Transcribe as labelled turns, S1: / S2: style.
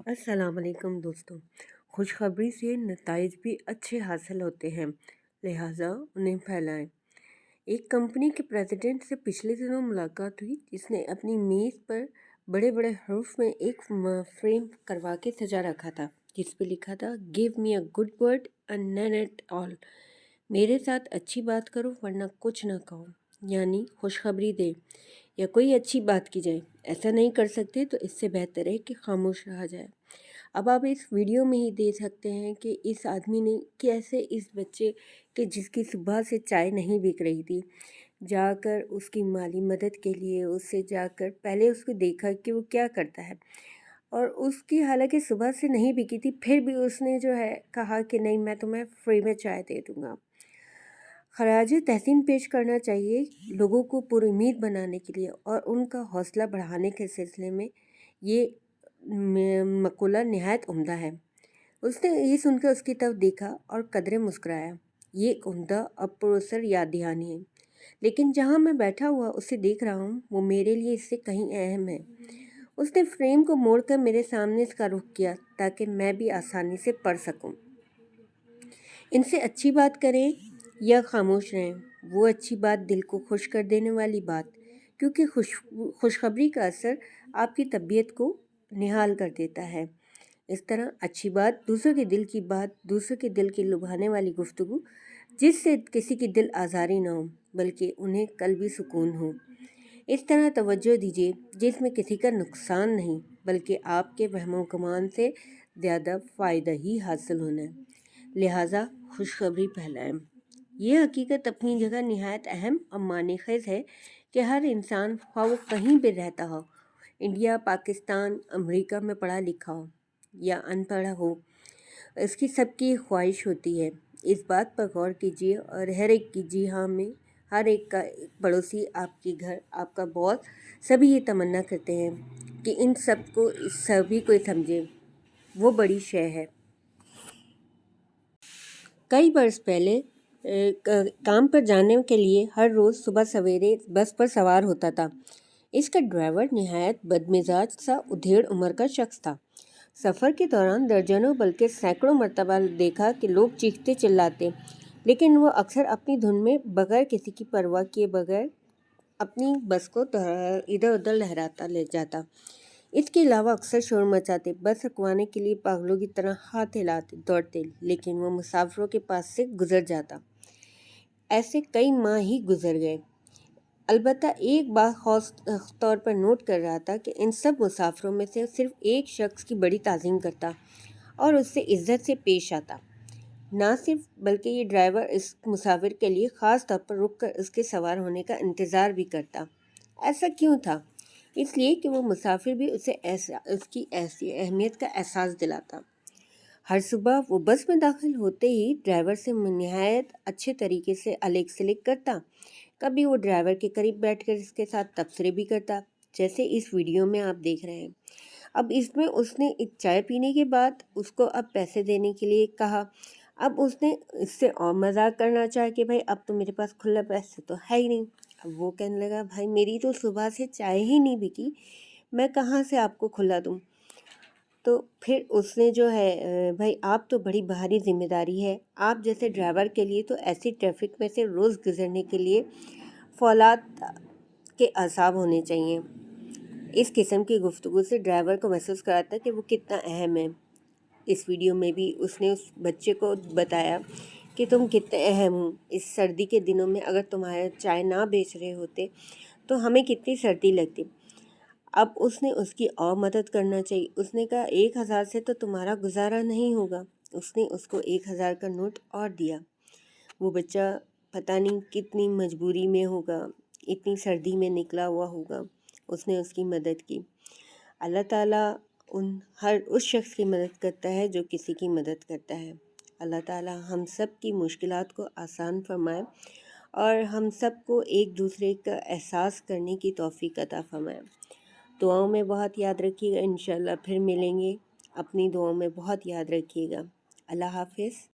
S1: अस्सलाम वालेकुम दोस्तों। खुशखबरी से नताइज भी अच्छे हासिल होते हैं, लिहाजा उन्हें फैलाएं। एक कंपनी के प्रेसिडेंट से पिछले दिनों मुलाकात हुई, जिसने अपनी मेज़ पर बड़े बड़े हर्फ में एक फ्रेम करवा के सजा रखा था, जिस पे लिखा था, give me a good word and none at all. मेरे साथ अच्छी बात करो वरना कुछ ना कहो, यानी खुशखबरी दे या कोई अच्छी बात की जाए। ऐसा नहीं कर सकते तो इससे बेहतर है कि खामोश रहा जाए। अब आप इस वीडियो में ही देख सकते हैं कि इस आदमी ने कैसे इस बच्चे के, जिसकी सुबह से चाय नहीं बिक रही थी, जाकर उसकी माली मदद के लिए उससे जाकर पहले उसको देखा कि वो क्या करता है, और उसकी हालांकि सुबह से नहीं बिकी थी, फिर भी उसने जो है कहा कि नहीं, मैं तुम्हें फ्री में चाय दे दूँगा। खराज तहसीन पेश करना चाहिए लोगों को पुरुमीद बनाने के लिए और उनका हौसला बढ़ाने के सिलसिले में। ये मक़ूला निहायत उम्दा है। उसने ये सुनकर उसकी तरफ देखा और कदरे मुस्कुराया। ये एक उम्दा अब प्रोफेसर याद दहानी है, लेकिन जहाँ मैं बैठा हुआ उसे देख रहा हूँ वो मेरे लिए इससे कहीं अहम है। उसने फ्रेम को मोड़कर मेरे सामने इसका रुख किया ताकि मैं भी आसानी से पढ़ सकूं। इनसे अच्छी बात करें या खामोश रहें, वो अच्छी बात दिल को खुश कर देने वाली बात, क्योंकि खुशखबरी का असर आपकी तबीयत को निहाल कर देता है। इस तरह अच्छी बात, दूसरों के दिल की बात, दूसरों के दिल की लुभाने वाली गुफ्तगू, जिससे किसी की दिल आज़ारी ना हो बल्कि उन्हें कल्बी सुकून हो। इस तरह तवज्जो दीजिए जिसमें किसी का नुकसान नहीं बल्कि आपके वहमो गुमान से ज़्यादा फ़ायदा ही हासिल होना है। लिहाजा खुशखबरी फैलाएं। ये हकीकत अपनी जगह निहायत अहम और मानेखेज़ है कि हर इंसान, ख्वाह वो कहीं भी रहता हो, इंडिया, पाकिस्तान, अमेरिका में पढ़ा लिखा हो या अनपढ़ा हो, इसकी सबकी ख्वाहिश होती है। इस बात पर गौर कीजिए और हर एक की, जी हाँ, में हर एक का पड़ोसी, आपके घर, आपका बॉस, सभी ये तमन्ना करते हैं कि इन सबको, सभी को समझे, वो बड़ी शय है। कई बरस पहले काम पर जाने के लिए हर रोज़ सुबह सवेरे बस पर सवार होता था। इसका ड्राइवर निहायत बदमिजाज सा उधेड़ उम्र का शख्स था। सफ़र के दौरान दर्जनों बल्कि सैकड़ों मरतबा देखा कि लोग चीखते चिल्लाते, लेकिन वो अक्सर अपनी धुन में बगैर किसी की परवाह किए बगैर अपनी बस को इधर उधर लहराता ले जाता। इसके अलावा अक्सर शोर मचाते, बस रुकवाने के लिए पागलों की तरह हाथ हिलाते दौड़ते, लेकिन वो मुसाफिरों के पास से गुजर जाता। ऐसे कई माह ही गुजर गए। अलबत्ता एक बात खास तौर पर नोट कर रहा था कि इन सब मुसाफिरों में से सिर्फ एक शख्स की बड़ी ताज़ीम करता और उससे इज्जत से पेश आता। ना सिर्फ बल्कि ये ड्राइवर इस मुसाफिर के लिए ख़ास तौर पर रुक कर उसके सवार होने का इंतज़ार भी करता। ऐसा क्यों था? इसलिए कि वो मुसाफिर भी उसे उसकी ऐसी अहमियत का एहसास दिलाता। हर सुबह वो बस में दाखिल होते ही ड्राइवर से निहायत अच्छे तरीके से अलेक सलेक करता। कभी वो ड्राइवर के करीब बैठकर इसके साथ तबसरे भी करता, जैसे इस वीडियो में आप देख रहे हैं। अब इसमें उसने एक चाय पीने के बाद उसको अब पैसे देने के लिए कहा। अब उसने इससे और मजाक करना चाहा कि भाई अब तो मेरे पास खुला पैसे तो है ही नहीं। अब वो कहने लगा, भाई मेरी तो सुबह से चाय ही नहीं बिकी, मैं कहाँ से आपको खुला दूँ। तो फिर उसने जो है, भाई आप तो बड़ी भारी जिम्मेदारी है, आप जैसे ड्राइवर के लिए तो ऐसी ट्रैफिक में से रोज़ गुजरने के लिए फौलाद के असाब होने चाहिए। इस किस्म की गुफ्तगू से ड्राइवर को महसूस कराता कि वो कितना अहम है। इस वीडियो में भी उसने उस बच्चे को बताया कि तुम कितने अहम हो। इस सर्दी के दिनों में अगर तुम्हारे चाय ना बेच रहे होते तो हमें कितनी सर्दी लगती। अब उसने उसकी और मदद करना चाहिए। उसने कहा, 1,000 से तो तुम्हारा गुजारा नहीं होगा। उसने उसको 1,000 का नोट और दिया। वो बच्चा पता नहीं कितनी मजबूरी में होगा, इतनी सर्दी में निकला हुआ होगा, उसने उसकी मदद की। अल्लाह ताला हर उस शख्स की मदद करता है जो किसी की मदद करता है। अल्लाह ताला हम सब की मुश्किलात को आसान फरमाए और हम सब को एक दूसरे का एहसास करने की तौफीक अता फरमाए। दुआओं में बहुत याद रखिएगा। इंशाल्लाह फिर मिलेंगे। अपनी दुआओं में बहुत याद रखिएगा। अल्लाह हाफ़िज़।